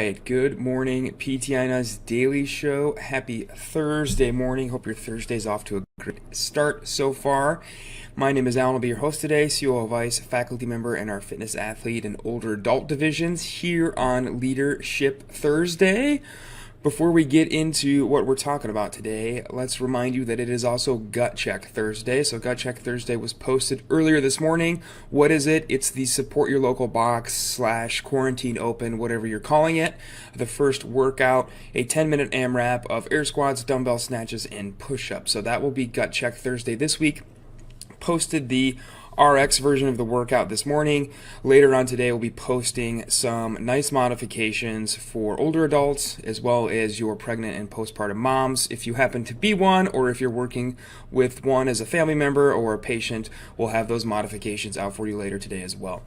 right, good morning, PTINA's daily show. Happy Thursday morning. Hope your Thursday's off to a great start so far. My name is Alan. I'll be your host today, COO Vice, faculty member in our fitness athlete and older adult divisions here on Leadership Thursday. Before we get into what we're talking about today, let's remind you that it is also Gut Check Thursday. So Gut Check Thursday was posted earlier this morning. What is it? It's the support your local box / quarantine open, whatever you're calling it. The first workout, a 10-minute AMRAP of air squats, dumbbell snatches, and push-ups. So that will be Gut Check Thursday this week. Posted the RX version of the workout this morning. Later on today, we'll be posting some nice modifications for older adults as well as your pregnant and postpartum moms. If you happen to be one, or if you're working with one as a family member or a patient, we'll have those modifications out for you later today as well.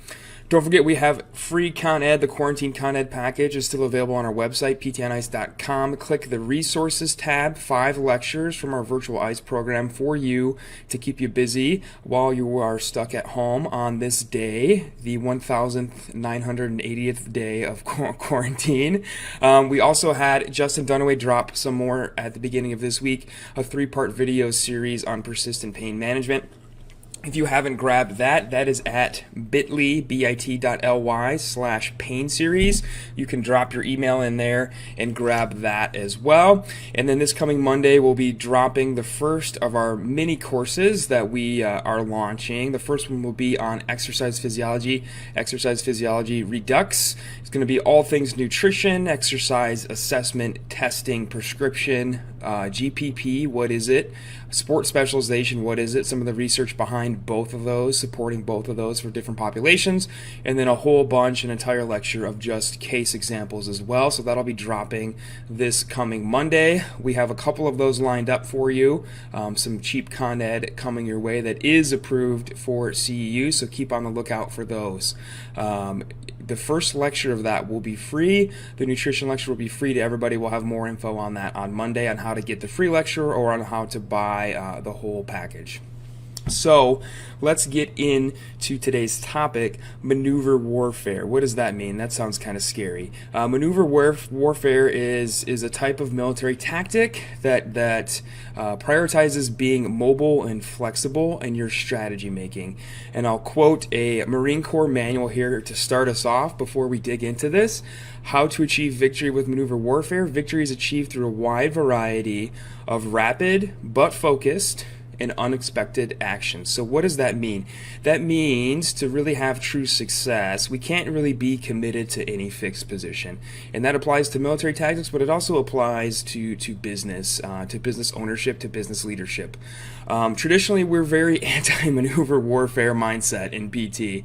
Don't forget, we have free Con Ed. The Quarantine Con Ed package is still available on our website, ptnice.com. Click the Resources tab. 5 lectures from our virtual ICE program for you to keep you busy while you are stuck at home on this day, the 1,980th day of quarantine. We also had Justin Dunaway drop some more at the beginning of this week, a 3-part video series on persistent pain management. If you haven't grabbed that, that is at bit.ly/pain series. You can drop your email in there and grab that as well. And then this coming Monday, we'll be dropping the first of our mini courses that we are launching. The first one will be on exercise physiology redux. It's going to be all things nutrition, exercise assessment, testing, prescription, GPP, what is it? Sport specialization, what is it? Some of the research behind both of those, supporting both of those for different populations, and then a whole bunch, an entire lecture of just case examples as well. So that'll be dropping this coming Monday. We have a couple of those lined up for you. Some cheap Con Ed coming your way that is approved for CEU, so keep on the lookout for those. The first lecture of that will be free. The nutrition lecture will be free to everybody. We'll have more info on that on Monday on how to get the free lecture or on how to buy the whole package. So let's get into today's topic, maneuver warfare. What does that mean? That sounds kind of scary. Maneuver warfare is a type of military tactic that prioritizes being mobile and flexible in your strategy making. And I'll quote a Marine Corps manual here to start us off before we dig into this. How to achieve victory with maneuver warfare. Victory is achieved through a wide variety of rapid but focused and unexpected actions. So what does that mean? That means to really have true success, we can't really be committed to any fixed position. And that applies to military tactics, but it also applies to business ownership, to business leadership. Traditionally, we're very anti-maneuver warfare mindset in PT.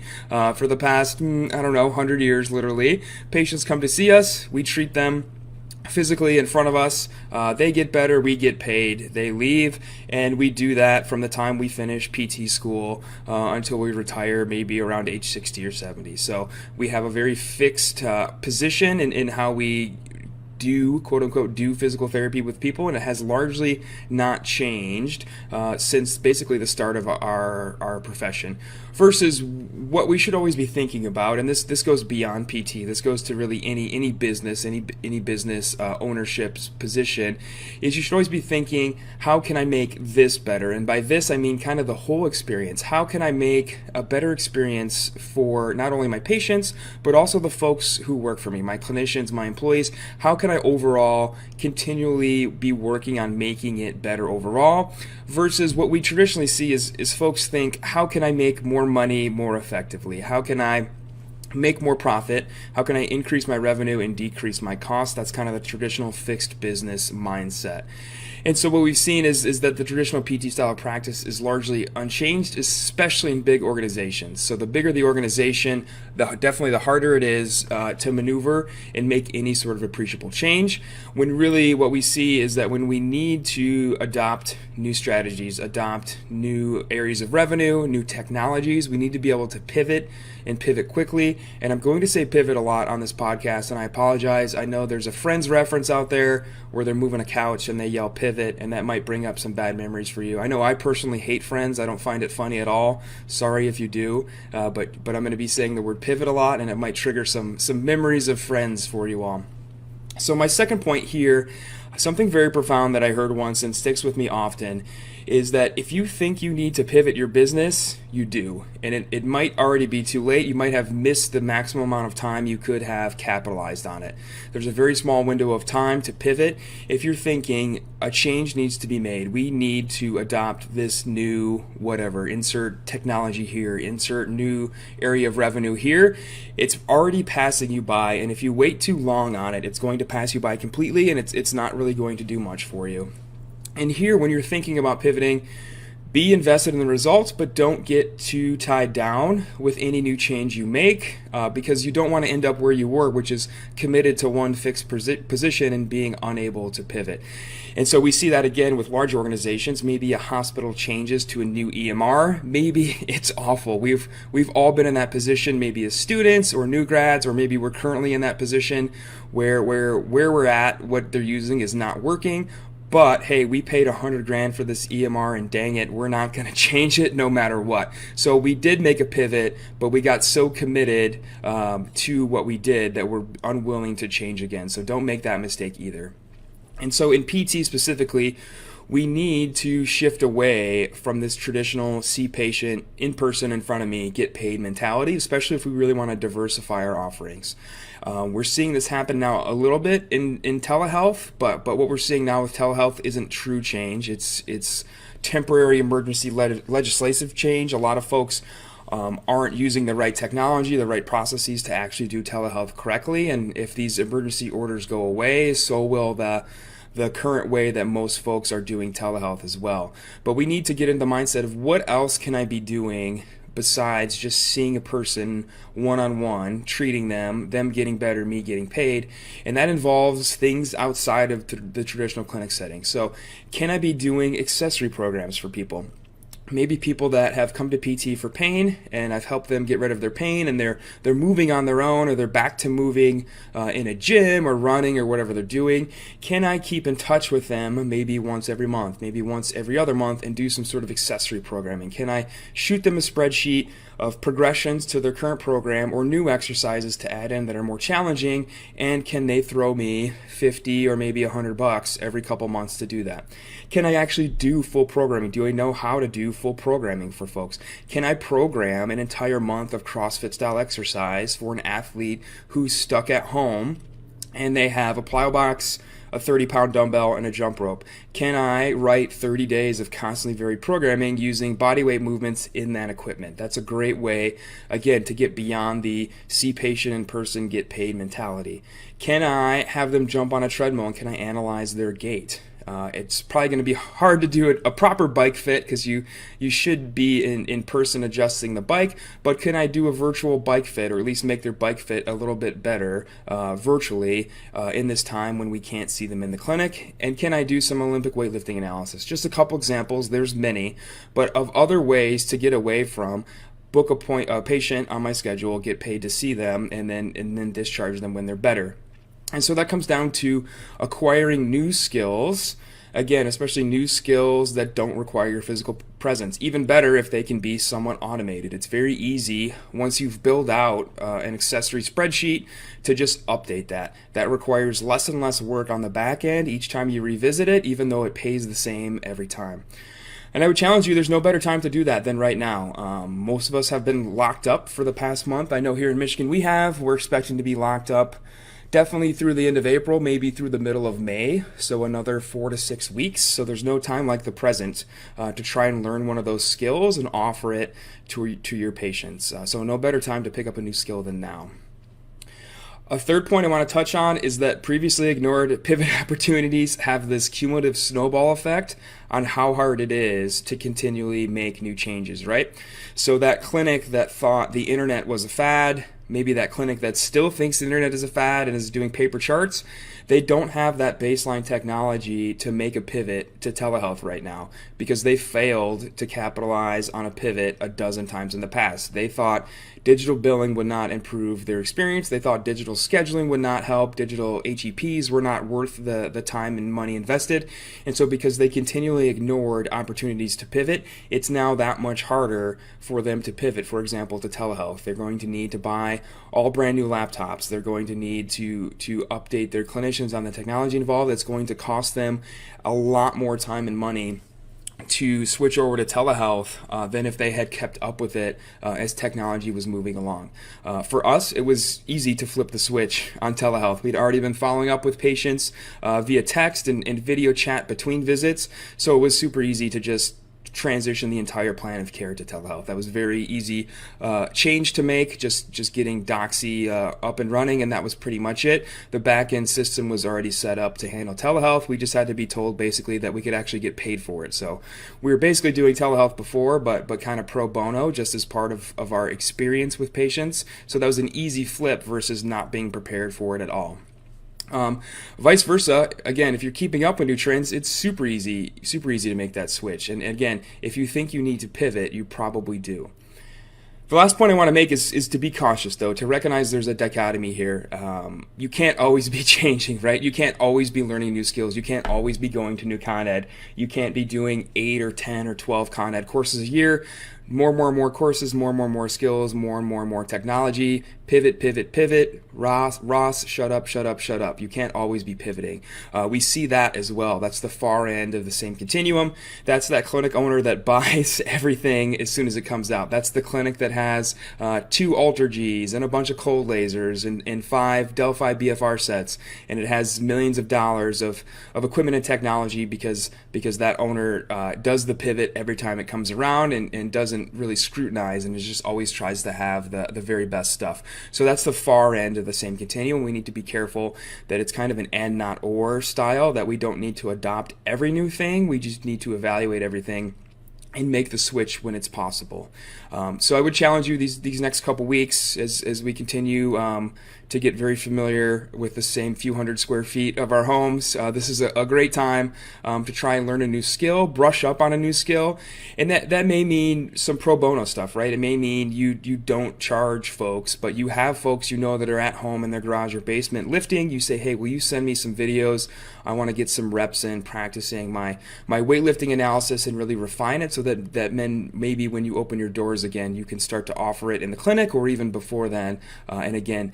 For the past, 100 years, literally, patients come to see us, we treat them physically in front of us, they get better, we get paid, they leave, and we do that from the time we finish PT school until we retire, maybe around age 60 or 70. So we have a very fixed position in how we do, quote unquote, do physical therapy with people, and it has largely not changed since basically the start of our profession. Versus what we should always be thinking about, and this goes beyond PT, this goes to really any business, any business ownership position, is you should always be thinking, how can I make this better? And by this I mean kind of the whole experience. How can I make a better experience for not only my patients, but also the folks who work for me, my clinicians, my employees? How can I overall continually be working on making it better overall? Versus what we traditionally see is folks think, how can I make more money more effectively? How can I make more profit? How can I increase my revenue and decrease my costs? That's kind of the traditional fixed business mindset. And so what we've seen is that the traditional PT style of practice is largely unchanged, especially in big organizations. So the bigger the organization, definitely the harder it is to maneuver and make any sort of appreciable change. When really what we see is that when we need to adopt new strategies, adopt new areas of revenue, new technologies, we need to be able to pivot and pivot quickly. And I'm going to say pivot a lot on this podcast, and I apologize. I know there's a Friends reference out there where they're moving a couch and they yell pivot, and that might bring up some bad memories for you. I know I personally hate Friends. I don't find it funny at all. Sorry if you do, but I'm going to be saying the word pivot a lot, and it might trigger some memories of Friends for you all. So my second point here, something very profound that I heard once and sticks with me often, is that if you think you need to pivot your business, you do. And it might already be too late. You might have missed the maximum amount of time you could have capitalized on it. There's a very small window of time to pivot. If you're thinking a change needs to be made, we need to adopt this new whatever, insert technology here, insert new area of revenue here, it's already passing you by. And if you wait too long on it, it's going to pass you by completely, and it's not really going to do much for you. And here, when you're thinking about pivoting, be invested in the results, but don't get too tied down with any new change you make, because you don't want to end up where you were, which is committed to one fixed position and being unable to pivot. And so we see that again with large organizations. Maybe a hospital changes to a new EMR. Maybe it's awful. We've all been in that position, maybe as students or new grads, or maybe we're currently in that position where we're at, what they're using is not working. But hey, we paid $100,000 for this EMR, and dang it, we're not going to change it no matter what. So we did make a pivot, but we got so committed to what we did that we're unwilling to change again. So don't make that mistake either. And so in PT specifically, we need to shift away from this traditional see patient in person in front of me, get paid mentality, especially if we really want to diversify our offerings. We're seeing this happen now a little bit in telehealth, but what we're seeing now with telehealth isn't true change. It's temporary emergency legislative change. A lot of folks aren't using the right technology, the right processes to actually do telehealth correctly. And if these emergency orders go away, so will the current way that most folks are doing telehealth as well. But we need to get into the mindset of what else can I be doing besides just seeing a person one-on-one, treating them getting better, me getting paid. And that involves things outside of the traditional clinic setting. So can I be doing accessory programs for people? Maybe people that have come to PT for pain, and I've helped them get rid of their pain, and they're moving on their own, or they're back to moving in a gym or running or whatever they're doing. Can I keep in touch with them maybe once every month, maybe once every other month, and do some sort of accessory programming? Can I shoot them a spreadsheet of progressions to their current program or new exercises to add in that are more challenging, and can they throw me 50 or maybe $100 every couple months to do that? Can I actually do full programming? Do I know how to do full programming for folks? Can I program an entire month of CrossFit style exercise for an athlete who's stuck at home and they have a plyo box, a 30-pound dumbbell, and a jump rope? Can I write 30 days of constantly varied programming using bodyweight movements in that equipment? That's a great way, again, to get beyond the see patient in person, get paid mentality. Can I have them jump on a treadmill, and can I analyze their gait? It's probably going to be hard to do a proper bike fit because you should be in person adjusting the bike, but can I do a virtual bike fit, or at least make their bike fit a little bit better virtually in this time when we can't see them in the clinic? And can I do some Olympic weightlifting analysis? Just a couple examples, there's many, but of other ways to get away from book a patient on my schedule, get paid to see them, and then discharge them when they're better. And so that comes down to acquiring new skills, again, especially new skills that don't require your physical presence. Even better if they can be somewhat automated. It's very easy once you've built out an accessory spreadsheet to just update that. That requires less and less work on the back end each time you revisit it, even though it pays the same every time. And I would challenge you, there's no better time to do that than right now. Most of us have been locked up for the past month. I know here in Michigan we're expecting to be locked up definitely through the end of April, maybe through the middle of May, so another 4 to 6 weeks. So there's no time like the present to try and learn one of those skills and offer it to your patients. So no better time to pick up a new skill than now. A third point I want to touch on is that previously ignored pivot opportunities have this cumulative snowball effect on how hard it is to continually make new changes, right? So that clinic that thought the internet was a fad, maybe that clinic that still thinks the internet is a fad and is doing paper charts, they don't have that baseline technology to make a pivot to telehealth right now because they failed to capitalize on a pivot a dozen times in the past. They thought digital billing would not improve their experience. They thought digital scheduling would not help. Digital HEPs were not worth the time and money invested. And so because they continually ignored opportunities to pivot, it's now that much harder for them to pivot, for example, to telehealth. They're going to need to buy buy all brand new laptops. They're going to need to update their clinicians on the technology involved. It's going to cost them a lot more time and money to switch over to telehealth than if they had kept up with it as technology was moving along. For us, it was easy to flip the switch on telehealth. We'd already been following up with patients via text and video chat between visits, so it was super easy to just transition the entire plan of care to telehealth. That was very easy change to make, just getting Doxy up and running, and that was pretty much it. The back-end system was already set up to handle telehealth. We just had to be told basically that we could actually get paid for it. So we were basically doing telehealth before, but kind of pro bono, just as part of our experience with patients. So that was an easy flip versus not being prepared for it at all. Vice versa, again, if you're keeping up with new trends, it's super easy to make that switch. And again, if you think you need to pivot, you probably do. The last point I want to make is to be cautious, though, to recognize there's a dichotomy here. You can't always be changing, right? You can't always be learning new skills. You can't always be going to new Con Ed. You can't be doing 8 or 10 or 12 Con Ed courses a year. More courses, more skills, more technology. Pivot. Ross, shut up. You can't always be pivoting. We see that as well. That's the far end of the same continuum. That's that clinic owner that buys everything as soon as it comes out. That's the clinic that has 2 AlterGs and a bunch of cold lasers and 5 Delphi BFR sets, and it has millions of dollars of equipment and technology because that owner does the pivot every time it comes around and doesn't really scrutinize and just always tries to have the very best stuff. So that's the far end of the same continuum. We need to be careful that it's kind of an and not or style, that we don't need to adopt every new thing. We just need to evaluate everything and make the switch when it's possible. So I would challenge you these next couple weeks as we continue to get very familiar with the same few hundred square feet of our homes. This is a great time to try and learn a new skill, brush up on a new skill, and that may mean some pro bono stuff, right? It may mean you don't charge folks, but you have folks you know that are at home in their garage or basement lifting. You say, hey, will you send me some videos? I want to get some reps in practicing my weightlifting analysis and really refine it so that then maybe when you open your doors again, you can start to offer it in the clinic or even before then. And again,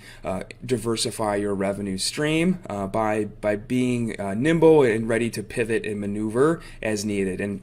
diversify your revenue stream by being nimble and ready to pivot and maneuver as needed. And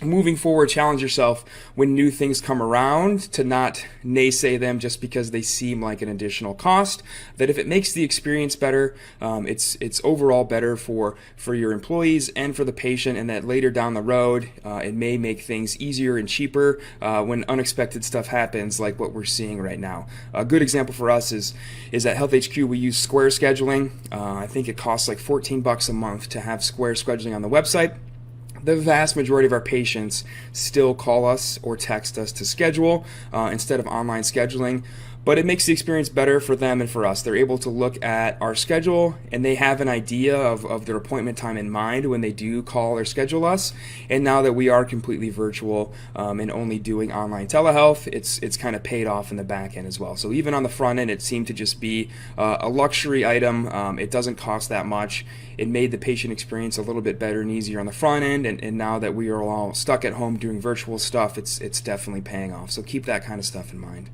moving forward, challenge yourself when new things come around to not naysay them just because they seem like an additional cost. That if it makes the experience better, it's overall better for your employees and for the patient, and that later down the road, it may make things easier and cheaper when unexpected stuff happens, like what we're seeing right now. A good example for us is at Health HQ we use Square scheduling. I think it costs like $14 a month to have Square scheduling on the website. The vast majority of our patients still call us or text us to schedule instead of online scheduling, but it makes the experience better for them and for us. They're able to look at our schedule and they have an idea of their appointment time in mind when they do call or schedule us. And now that we are completely virtual and only doing online telehealth, it's kind of paid off in the back end as well. So even on the front end, it seemed to just be a luxury item. It doesn't cost that much. It made the patient experience a little bit better and easier on the front end, and now that we are all stuck at home doing virtual stuff, it's definitely paying off. So keep that kind of stuff in mind.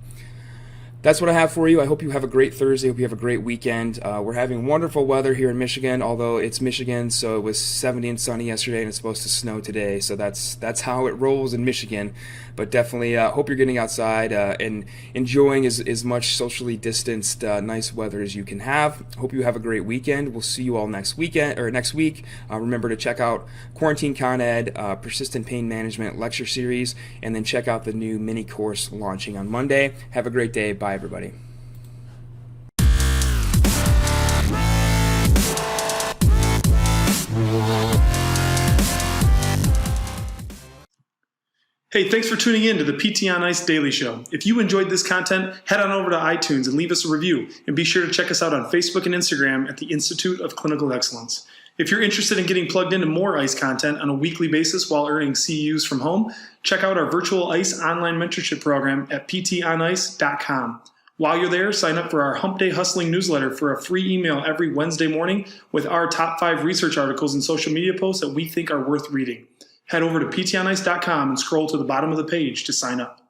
That's what I have for you. I hope you have a great Thursday. I hope you have a great weekend. We're having wonderful weather here in Michigan, although it's Michigan, so it was 70 and sunny yesterday, and it's supposed to snow today. So that's how it rolls in Michigan. But definitely hope you're getting outside and enjoying as much socially distanced nice weather as you can have. Hope you have a great weekend. We'll see you all next week. Remember to check out Quarantine Con Ed, Persistent Pain Management lecture series, and then check out the new mini course launching on Monday. Have a great day. Bye, everybody. Hey, thanks for tuning in to the PT on Ice Daily Show. If you enjoyed this content, head on over to iTunes and leave us a review. And be sure to check us out on Facebook and Instagram at the Institute of Clinical Excellence. If you're interested in getting plugged into more ICE content on a weekly basis while earning CEUs from home, check out our virtual ICE online mentorship program at ptonice.com. While you're there, sign up for our Hump Day Hustling newsletter for a free email every Wednesday morning with our top 5 research articles and social media posts that we think are worth reading. Head over to ptonice.com and scroll to the bottom of the page to sign up.